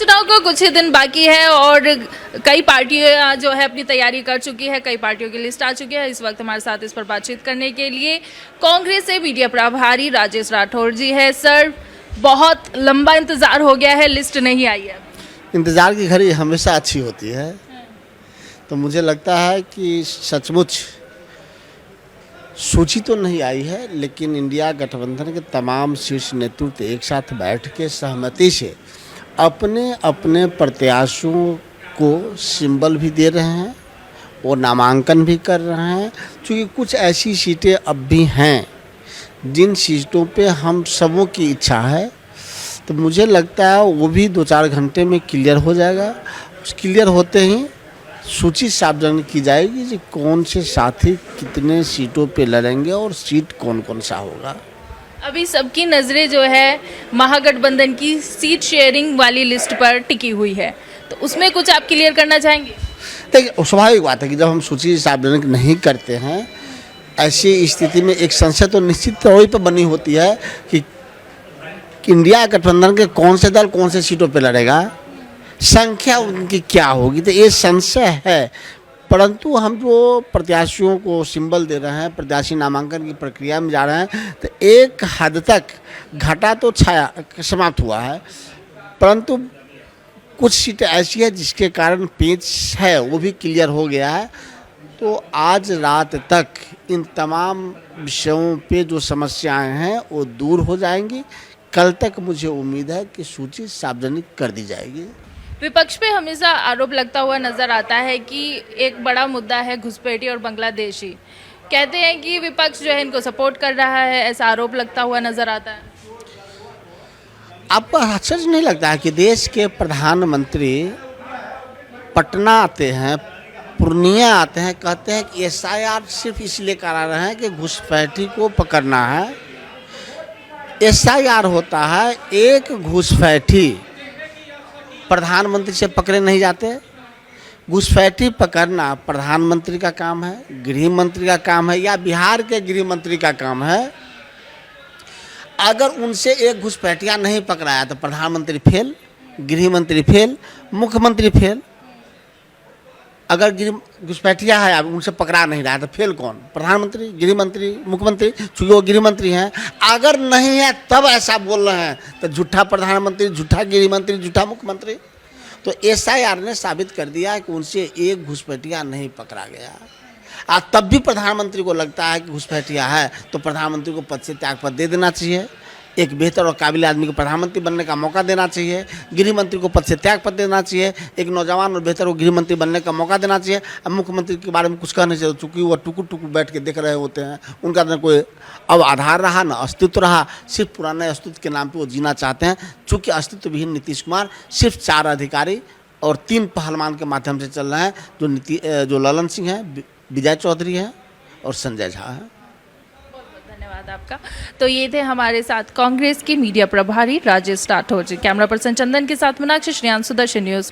चुनाव को कुछ ही दिन बाकी है और कई पार्टियां जो है अपनी तैयारी कर चुकी है, कई पार्टियों की लिस्ट आ चुकी है। इस वक्त हमारे साथ इस पर बातचीत करने के लिए कांग्रेस से मीडिया प्रभारी राजेश राठौर जी है। सर, बहुत लंबा इंतजार हो गया है, लिस्ट नहीं आई है। इंतज़ार की घड़ी हमेशा अच्छी होती है, तो मुझे लगता है कि सचमुच सूची तो नहीं आई है, लेकिन इंडिया गठबंधन के तमाम शीर्ष नेतृत्व एक साथ बैठ के सहमति से अपने अपने प्रत्याशियों को सिंबल भी दे रहे हैं और नामांकन भी कर रहे हैं। क्योंकि कुछ ऐसी सीटें अब भी हैं जिन सीटों पे हम सबों की इच्छा है, तो मुझे लगता है वो भी 2-4 घंटे में क्लियर हो जाएगा। उस क्लियर होते ही सूची सार्वजनिक की जाएगी कि कौन से साथी कितने सीटों पे लड़ेंगे और सीट कौन कौन सा होगा। अभी सबकी नज़रें जो है महागठबंधन की सीट शेयरिंग वाली लिस्ट पर टिकी हुई है, तो उसमें कुछ आप क्लियर करना चाहेंगे? देखिए, स्वाभाविक बात है कि जब हम सूची सार्वजनिक नहीं करते हैं, ऐसी स्थिति में एक संशय तो निश्चित तौर पर बनी होती है कि इंडिया गठबंधन के कौन से दल कौन से सीटों पे लड़ेगा, संख्या उनकी क्या होगी, तो ये संशय है। परंतु हम जो प्रत्याशियों को सिंबल दे रहे हैं, प्रत्याशी नामांकन की प्रक्रिया में जा रहे हैं, तो एक हद तक घटा तो छाया समाप्त हुआ है, परंतु कुछ सीटें ऐसी है जिसके कारण पेच है वो भी क्लियर हो गया है। तो आज रात तक इन तमाम विषयों पे जो समस्याएं हैं वो दूर हो जाएंगी। कल तक मुझे उम्मीद है कि सूची सार्वजनिक कर दी जाएगी। विपक्ष पे हमेशा आरोप लगता हुआ नजर आता है कि एक बड़ा मुद्दा है घुसपैठी और बांग्लादेशी। कहते हैं कि विपक्ष जो है इनको सपोर्ट कर रहा है, ऐसा आरोप लगता हुआ नजर आता है। आपको आश्चर्य नहीं लगता है कि देश के प्रधानमंत्री पटना आते हैं, पूर्णिया आते हैं, कहते हैं कि SIR सिर्फ इसलिए करा रहे हैं कि घुसपैठी को पकड़ना है। SIR होता है, एक घुसपैठी प्रधानमंत्री से पकड़े नहीं जाते। घुसपैठी पकड़ना प्रधानमंत्री का काम है, गृह मंत्री का काम है, या बिहार के गृह मंत्री का काम है। अगर उनसे एक घुसपैठिया नहीं पकड़ाया तो प्रधानमंत्री फेल, गृह मंत्री फेल, मुख्यमंत्री फेल। अगर घुसपैठिया है, अब उनसे पकड़ा नहीं रहा है तो फेल कौन? प्रधानमंत्री, गृह मंत्री, मुख्यमंत्री, चूँकि वो गृह मंत्री हैं। अगर नहीं है तब ऐसा बोल रहे हैं तो झूठा प्रधानमंत्री, झूठा गृह मंत्री, झूठा मुख्यमंत्री। तो SIR ने साबित कर दिया है कि उनसे एक घुसपैठिया नहीं पकड़ा गया। तब भी प्रधानमंत्री को लगता है कि घुसपैठिया है तो प्रधानमंत्री को पद से त्यागपत्र दे देना चाहिए, एक बेहतर और काबिल आदमी को प्रधानमंत्री बनने का मौका देना चाहिए, गृह मंत्री को पद से त्यागपत्र देना चाहिए, एक नौजवान और बेहतर को गृह मंत्री बनने का मौका देना चाहिए। अब मुख्यमंत्री के बारे में कुछ कहना चाहिए, चूँकि वो टुकुर टुकुर बैठ के देख रहे होते हैं, उनका न कोई अब आधार रहा न अस्तित्व रहा, सिर्फ पुराने अस्तित्व के नाम पर वो जीना चाहते हैं। चूँकि अस्तित्व विहीन नीतीश कुमार सिर्फ 4 अधिकारी और 3 पहलवान के माध्यम से चल रहे हैं, जो ललन सिंह हैं, विजय चौधरी हैं और संजय झा हैं। धन्यवाद आपका। तो ये थे हमारे साथ कांग्रेस के मीडिया प्रभारी राजेश राठौर जी। कैमरा पर्सन चंदन के साथ मीनाक्षी श्रेयांश, सुदर्शन न्यूज़।